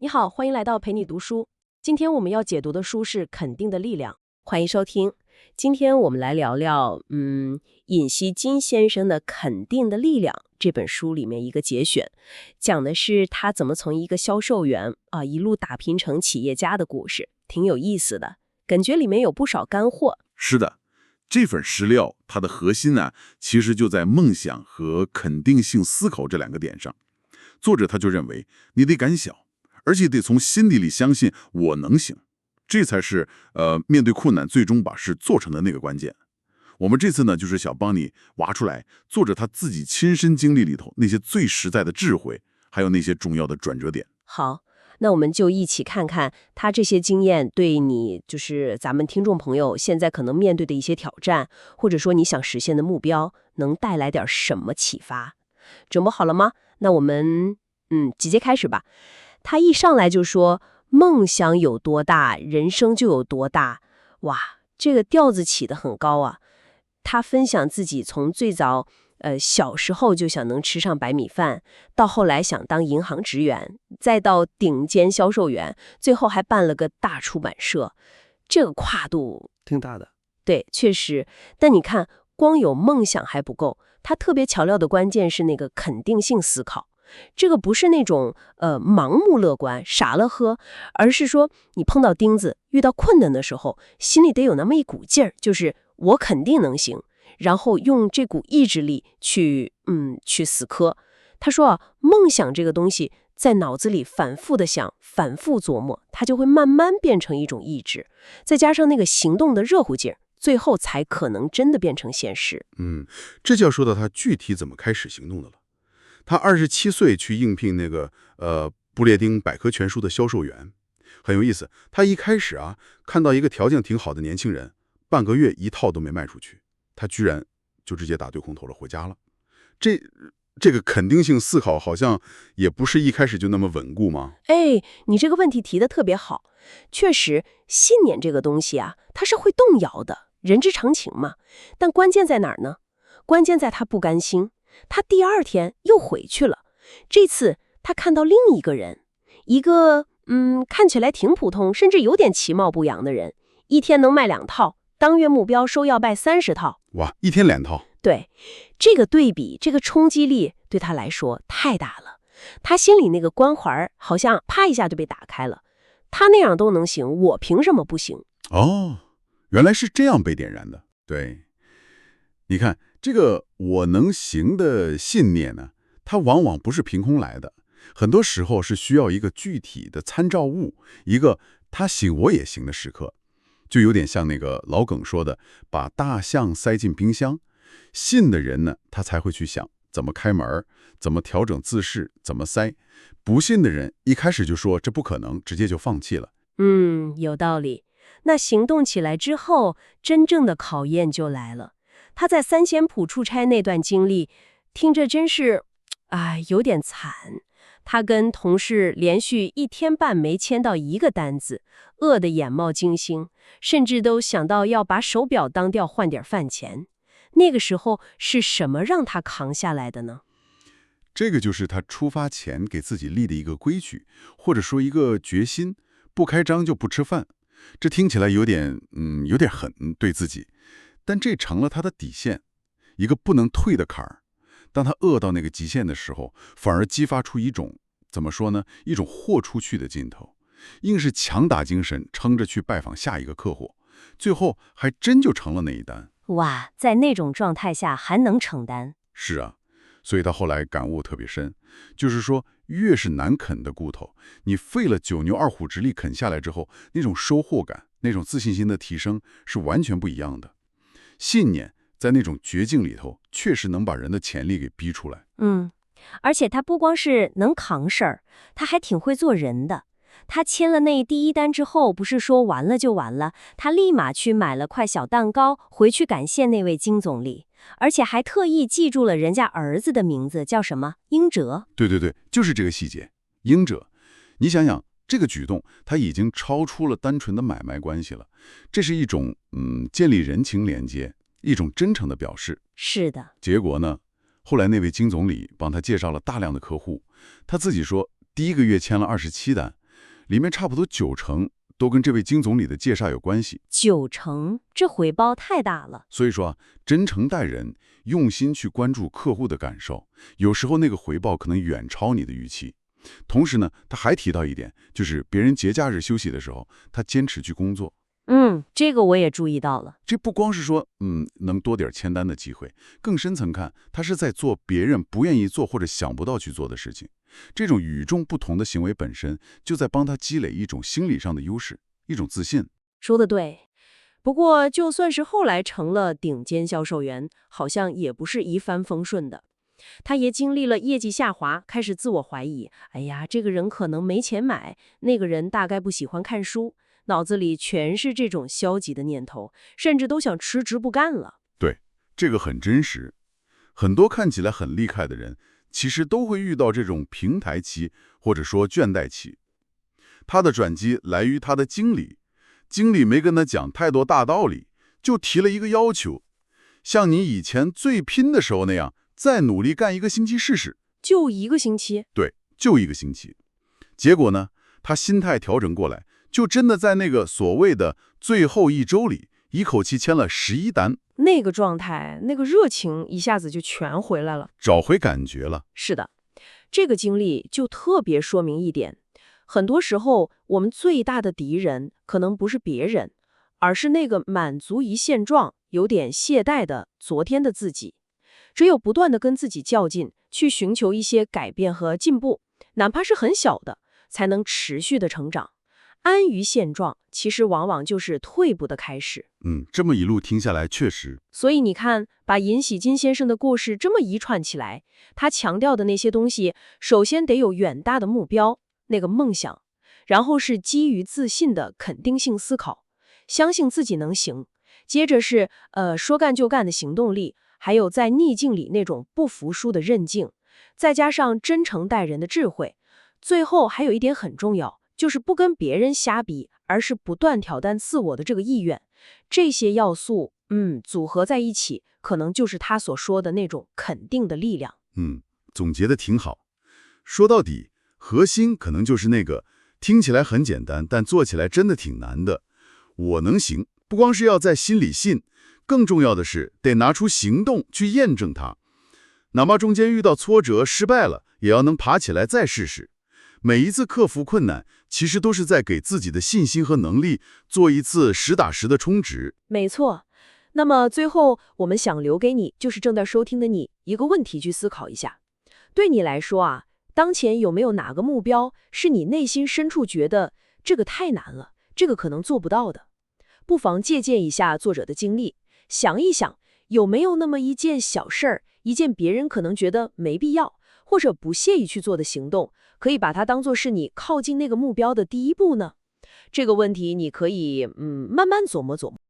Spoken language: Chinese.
你好，欢迎来到陪你读书。今天我们要解读的书是《肯定的力量》，欢迎收听。今天我们来聊聊，尹锡金先生的《肯定的力量》这本书里面一个节选，讲的是他怎么从一个销售员一路打拼成企业家的故事，挺有意思的，感觉里面有不少干货。是的，这份史料它的核心呢，其实就在梦想和肯定性思考这两个点上。作者他就认为，你得敢想，而且得从心底里相信我能行，这才是面对困难最终把事做成的那个关键。我们这次呢，就是想帮你挖出来作者他自己亲身经历里头那些最实在的智慧，还有那些重要的转折点。好，那我们就一起看看他这些经验对你，就是咱们听众朋友现在可能面对的一些挑战，或者说你想实现的目标，能带来点什么启发。准备好了吗？那我们直接开始吧。他一上来就说梦想有多大，人生就有多大。哇，这个调子起得很高啊。他分享自己从最早小时候就想能吃上白米饭，到后来想当银行职员，再到顶尖销售员，最后还办了个大出版社。这个跨度挺大的。对，确实。但你看，光有梦想还不够，他特别强调的关键是那个肯定性思考。这个不是那种盲目乐观傻了喝，而是说你碰到钉子遇到困难的时候，心里得有那么一股劲儿，就是我肯定能行，然后用这股意志力去死磕。他说梦想这个东西在脑子里反复的想，反复琢磨，它就会慢慢变成一种意志，再加上那个行动的热乎劲儿，最后才可能真的变成现实。这就要说到他具体怎么开始行动的了。他27岁去应聘那个不列颠百科全书的销售员，很有意思。他一开始看到一个条件挺好的年轻人，半个月一套都没卖出去，他居然就直接打对空投了，回家了。这个肯定性思考好像也不是一开始就那么稳固吗？你这个问题提得特别好。确实，信念这个东西它是会动摇的，人之常情嘛。但关键在哪儿呢？关键在他不甘心。他第二天又回去了，这次他看到另一个人，一个看起来挺普通，甚至有点其貌不扬的人，一天能卖2套，当月目标收要卖30套。哇，一天2套。对，这个对比，这个冲击力对他来说太大了。他心里那个关环好像啪一下就被打开了。他那样都能行，我凭什么不行？原来是这样被点燃的。对，你看这个我能行的信念呢，它往往不是凭空来的，很多时候是需要一个具体的参照物，一个他行我也行的时刻。就有点像那个老梗说的，把大象塞进冰箱。信的人呢，他才会去想怎么开门，怎么调整姿势，怎么塞。不信的人一开始就说这不可能，直接就放弃了。有道理。那行动起来之后，真正的考验就来了。他在三仙浦出差那段经历，听着真是，有点惨。他跟同事连续1天半没签到一个单子，饿得眼冒金星，甚至都想到要把手表当掉换点饭钱。那个时候是什么让他扛下来的呢？这个就是他出发前给自己立的一个规矩，或者说一个决心，不开张就不吃饭。这听起来有点狠对自己，但这成了他的底线，一个不能退的坎儿。当他饿到那个极限的时候，反而激发出一种怎么说呢？一种豁出去的劲头，硬是强打精神，撑着去拜访下一个客户，最后还真就成了那一单。哇，在那种状态下还能承担？是啊，所以他后来感悟特别深，就是说越是难啃的骨头，你费了9牛2虎之力啃下来之后，那种收获感，那种自信心的提升是完全不一样的。信念在那种绝境里头，确实能把人的潜力给逼出来。而且他不光是能扛事儿，他还挺会做人的。他签了那第1单之后，不是说完了就完了，他立马去买了块小蛋糕，回去感谢那位金总理，而且还特意记住了人家儿子的名字，叫什么？英哲。对，就是这个细节，英哲。你想想，这个举动，他已经超出了单纯的买卖关系了，这是一种建立人情连接，一种真诚的表示。是的。结果呢，后来那位金总理帮他介绍了大量的客户，他自己说第1个月签了27单，里面差不多90%都跟这位金总理的介绍有关系。90%，这回报太大了。所以说啊，真诚待人，用心去关注客户的感受，有时候那个回报可能远超你的预期。同时呢，他还提到一点，就是别人节假日休息的时候，他坚持去工作。这个我也注意到了。这不光是说，能多点签单的机会，更深层看，他是在做别人不愿意做或者想不到去做的事情。这种与众不同的行为本身，就在帮他积累一种心理上的优势，一种自信。说得对。不过，就算是后来成了顶尖销售员，好像也不是一帆风顺的。他也经历了业绩下滑，开始自我怀疑。哎呀，这个人可能没钱买，那个人大概不喜欢看书，脑子里全是这种消极的念头，甚至都想辞职不干了。对，这个很真实。很多看起来很厉害的人，其实都会遇到这种平台期，或者说倦怠期。他的转机来于他的经理，经理没跟他讲太多大道理，就提了一个要求，像你以前最拼的时候那样，再努力干1个星期试试。就1个星期？对，就1个星期。结果呢，他心态调整过来，就真的在那个所谓的最后1周里，一口气签了11单。那个状态，那个热情一下子就全回来了，找回感觉了。是的，这个经历就特别说明一点，很多时候我们最大的敌人可能不是别人，而是那个满足于现状、有点懈怠的昨天的自己。只有不断的跟自己较劲，去寻求一些改变和进步，哪怕是很小的，才能持续的成长。安于现状，其实往往就是退步的开始。这么一路听下来，确实。所以你看，把尹喜金先生的故事这么一串起来，他强调的那些东西，首先得有远大的目标，那个梦想，然后是基于自信的肯定性思考，相信自己能行，接着是说干就干的行动力，还有在逆境里那种不服输的韧劲，再加上真诚待人的智慧，最后还有一点很重要，就是不跟别人瞎比，而是不断挑战自我的这个意愿。这些要素，组合在一起，可能就是他所说的那种肯定的力量。总结的挺好。说到底，核心可能就是那个听起来很简单，但做起来真的挺难的。我能行，不光是要在心里信，更重要的是得拿出行动去验证它。哪怕中间遇到挫折失败了，也要能爬起来再试试。每一次克服困难，其实都是在给自己的信心和能力做一次实打实的充值。没错。那么最后，我们想留给你，就是正在收听的你，一个问题去思考一下。对你来说啊，当前有没有哪个目标是你内心深处觉得这个太难了，这个可能做不到的？不妨借鉴一下作者的经历，想一想有没有那么一件小事儿，一件别人可能觉得没必要或者不屑于去做的行动，可以把它当作是你靠近那个目标的第一步呢？这个问题你可以慢慢琢磨琢磨。